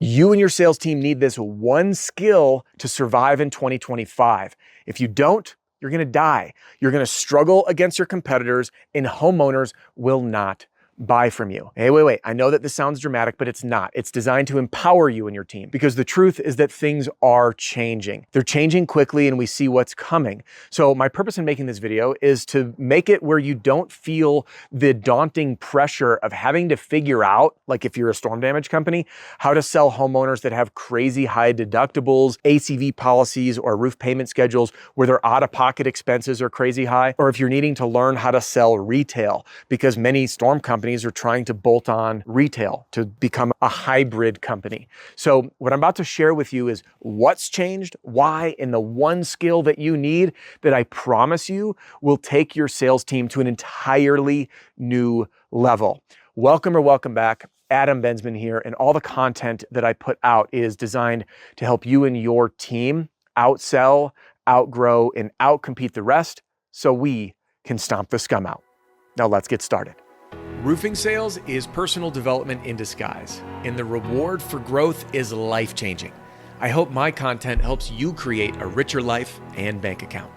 You and your sales team need this one skill to survive in 2025. If you don't, you're going to die. You're going to struggle against your competitors, and homeowners will not buy from you. Hey, wait. I know that this sounds dramatic, but it's not. It's designed to empower you and your team, because the truth is that things are changing. They're changing quickly, and we see what's coming. So my purpose in making this video is to make it where you don't feel the daunting pressure of having to figure out, like if you're a storm damage company, how to sell homeowners that have crazy high deductibles, ACV policies, or roof payment schedules where their out-of-pocket expenses are crazy high, or if you're needing to learn how to sell retail, because many storm companies are trying to bolt on retail to become a hybrid company. So what I'm about to share with you is what's changed, why, and the one skill that you need that I promise you will take your sales team to an entirely new level. Welcome back. Adam Bensman here, and all the content that I put out is designed to help you and your team outsell, outgrow, and outcompete the rest so we can stomp the scum out. Now let's get started. Roofing sales is personal development in disguise, and the reward for growth is life-changing. I hope my content helps you create a richer life and bank account.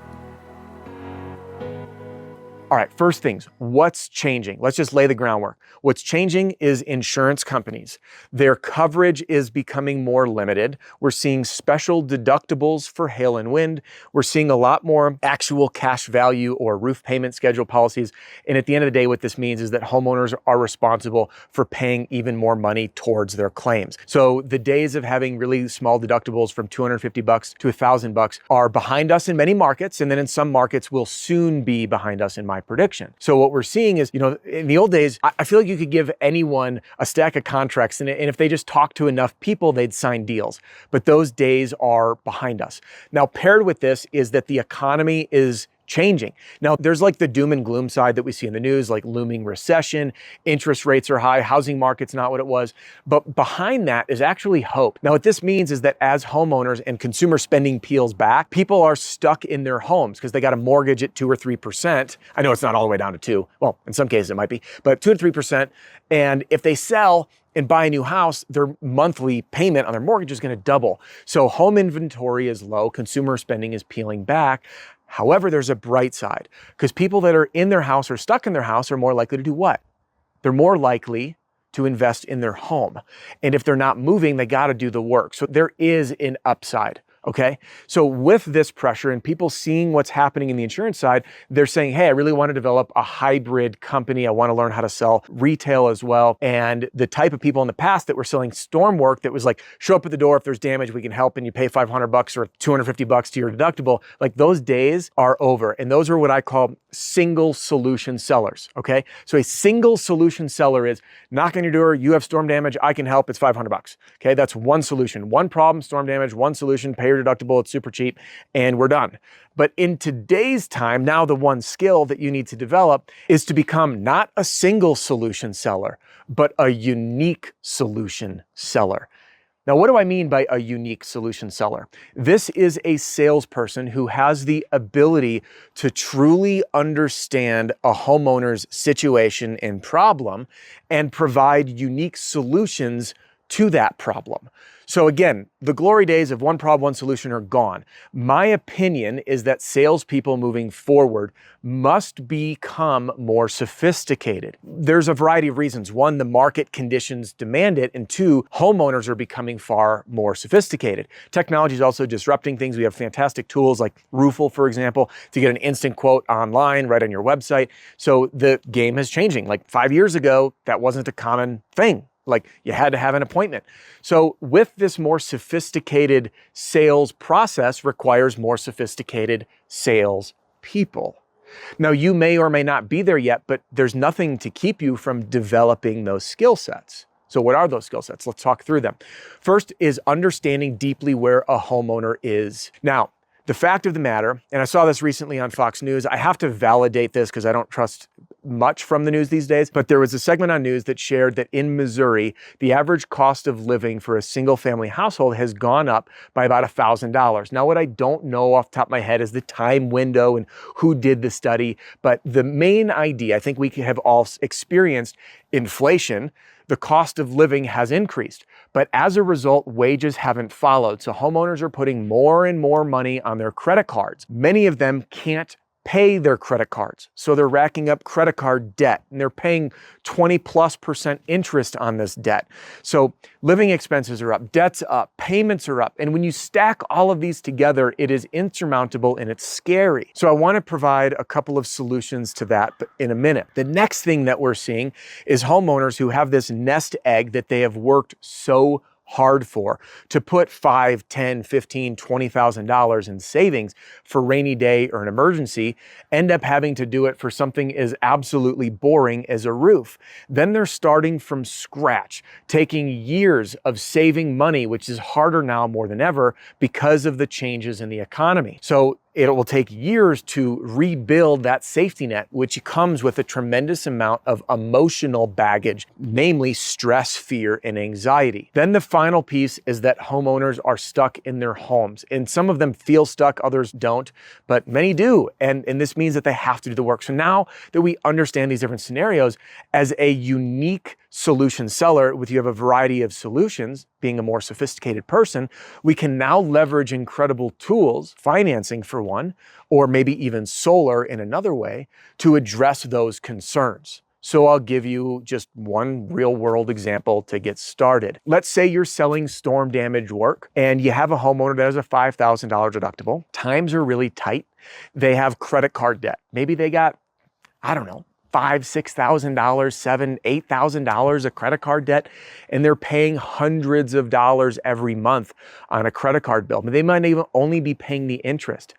All right, first things, what's changing? Let's just lay the groundwork. What's changing is insurance companies. Their coverage is becoming more limited. We're seeing special deductibles for hail and wind. We're seeing a lot more actual cash value or roof payment schedule policies. And at the end of the day, what this means is that homeowners are responsible for paying even more money towards their claims. So the days of having really small deductibles from $250 to $1,000 are behind us in many markets. And then in some markets will soon be behind us in my prediction. So what we're seeing is, in the old days, I feel like you could give anyone a stack of contracts and if they just talked to enough people, they'd sign deals. But those days are behind us. Now, paired with this is that the economy is changing. Now, there's like the doom and gloom side that we see in the news, like looming recession, interest rates are high, housing market's not what it was. But behind that is actually hope. Now, what this means is that as homeowners and consumer spending peels back, people are stuck in their homes because they got a mortgage at 2 or 3%. I know it's not all the way down to 2. Well, in some cases it might be, but 2 to 3%. And if they sell and buy a new house, their monthly payment on their mortgage is going to double. So home inventory is low, consumer spending is peeling back. However, there's a bright side, because people that are in their house or stuck in their house are more likely to do what? They're more likely to invest in their home. And if they're not moving, they got to do the work. So there is an upside. Okay. So with this pressure and people seeing what's happening in the insurance side, they're saying, hey, I really want to develop a hybrid company. I want to learn how to sell retail as well. And the type of people in the past that were selling storm work that was like, show up at the door. If there's damage, we can help. And you pay $500 or $250 to your deductible. Like those days are over. And those are what I call single solution sellers. Okay. So a single solution seller is knock on your door. You have storm damage. I can help. It's $500. Okay. That's one solution, one problem, storm damage, one solution, pay your deductible, it's super cheap, and we're done. But in today's time, now the one skill that you need to develop is to become not a single solution seller, but a unique solution seller. Now, what do I mean by a unique solution seller? This is a salesperson who has the ability to truly understand a homeowner's situation and problem and provide unique solutions to that problem. So again, the glory days of one problem, one solution are gone. My opinion is that salespeople moving forward must become more sophisticated. There's a variety of reasons. One, the market conditions demand it. And two, homeowners are becoming far more sophisticated. Technology is also disrupting things. We have fantastic tools like Roofle, for example, to get an instant quote online right on your website. So the game is changing. Like 5 years ago, that wasn't a common thing. Like you had to have an appointment. So with this more sophisticated sales process requires more sophisticated sales people. Now you may or may not be there yet, but there's nothing to keep you from developing those skill sets. So what are those skill sets? Let's talk through them. First is understanding deeply where a homeowner is. Now, the fact of the matter, and I saw this recently on Fox News, I have to validate this because I don't trust much from the news these days, but there was a segment on news that shared that in Missouri, the average cost of living for a single family household has gone up by about $1,000. Now, what I don't know off the top of my head is the time window and who did the study, but the main idea, I think we have all experienced inflation. the cost of living has increased. But as a result, wages haven't followed. So homeowners are putting more and more money on their credit cards. Many of them can't pay their credit cards. So they're racking up credit card debt and they're paying 20+% interest on this debt. So living expenses are up, debt's up, payments are up. And when you stack all of these together, it is insurmountable and it's scary. So I want to provide a couple of solutions to that in a minute. The next thing that we're seeing is homeowners who have this nest egg that they have worked so hard for, to put $5, $10, $15, $20,000 in savings for rainy day or an emergency, end up having to do it for something as absolutely boring as a roof. Then they're starting from scratch, taking years of saving money, which is harder now more than ever because of the changes in the economy. So it will take years to rebuild that safety net, which comes with a tremendous amount of emotional baggage, namely stress, fear, and anxiety. Then the final piece is that homeowners are stuck in their homes. And some of them feel stuck, others don't, but many do. And this means that they have to do the work. So now that we understand these different scenarios, as a unique solution seller, with you have a variety of solutions, being a more sophisticated person, we can now leverage incredible tools, financing for one, or maybe even solar in another way, to address those concerns. So I'll give you just one real world example to get started. Let's say you're selling storm damage work and you have a homeowner that has a $5,000 deductible. Times are really tight. They have credit card debt. Maybe they got, I don't know, $5,000, $6,000, $7,000, $8,000 of credit card debt, and they're paying hundreds of dollars every month on a credit card bill. But they might even only be paying the interest.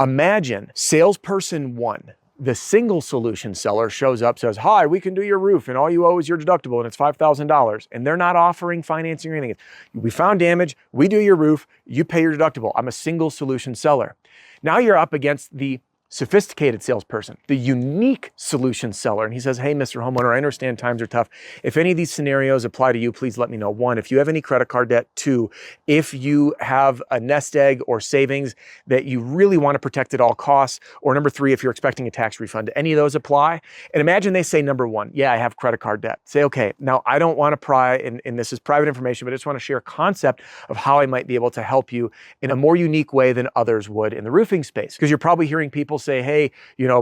Imagine salesperson one, the single solution seller, shows up, says, "Hi, we can do your roof and all you owe is your deductible and it's $5,000. And they're not offering financing or anything. We found damage, we do your roof, you pay your deductible. I'm a single solution seller. Now you're up against the sophisticated salesperson, the unique solution seller. And he says, "Hey, Mr. Homeowner, I understand times are tough. If any of these scenarios apply to you, please let me know. One, if you have any credit card debt. Two, if you have a nest egg or savings that you really want to protect at all costs. Or number three, if you're expecting a tax refund. Do any of those apply?" And imagine they say number one, "Yeah, I have credit card debt." Say, "Okay, now I don't want to pry, and this is private information, but I just want to share a concept of how I might be able to help you in a more unique way than others would in the roofing space." Because you're probably hearing people say, "Hey,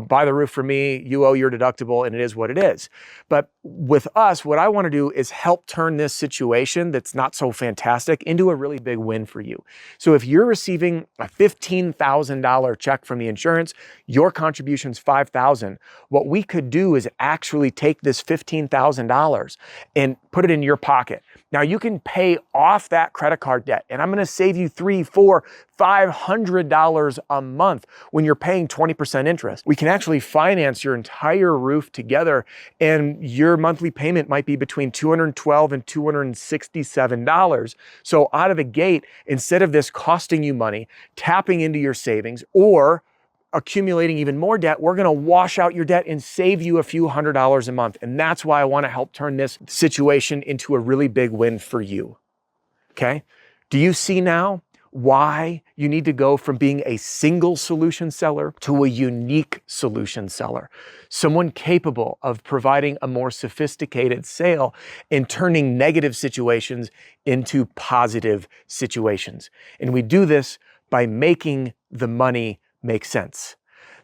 buy the roof for me, you owe your deductible," and it is what it is. But with us, what I want to do is help turn this situation that's not so fantastic into a really big win for you. So if you're receiving a $15,000 check from the insurance, your contribution's $5,000. What we could do is actually take this $15,000 and put it in your pocket. Now you can pay off that credit card debt, and I'm going to save you $300, $400, $500 a month when you're paying 20% interest. We can actually finance your entire roof together, and your monthly payment might be between $212 and $267. So out of the gate, instead of this costing you money, tapping into your savings, or accumulating even more debt, we're going to wash out your debt and save you a few $100s a month. And that's why I want to help turn this situation into a really big win for you. Okay? Do you see now why you need to go from being a single solution seller to a unique solution seller? Someone capable of providing a more sophisticated sale and turning negative situations into positive situations. And we do this by making the money make sense.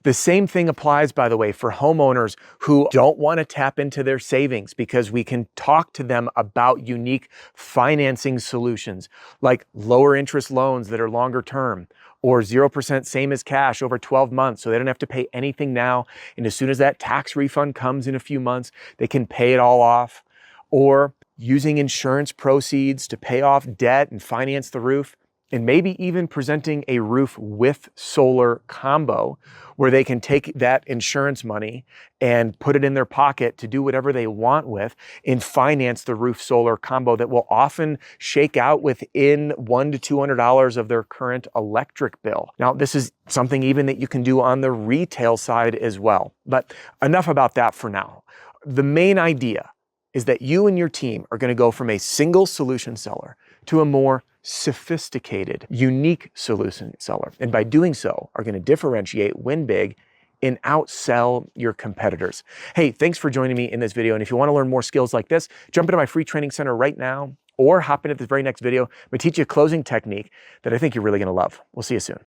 The same thing applies, by the way, for homeowners who don't want to tap into their savings, because we can talk to them about unique financing solutions like lower interest loans that are longer term, or 0% same as cash over 12 months. So they don't have to pay anything now. And as soon as that tax refund comes in a few months, they can pay it all off. Or using insurance proceeds to pay off debt and finance the roof. And maybe even presenting a roof with solar combo where they can take that insurance money and put it in their pocket to do whatever they want with and finance the roof solar combo that will often shake out within $100 to $200 of their current electric bill. Now, this is something even that you can do on the retail side as well. But enough about that for now. The main idea is that you and your team are going to go from a single solution seller to a more sophisticated, unique solution seller. And by doing so, are going to differentiate, win big, and outsell your competitors. Hey, thanks for joining me in this video. And if you want to learn more skills like this, jump into my free training center right now or hop into this very next video. I'm going to teach you a closing technique that I think you're really going to love. We'll see you soon.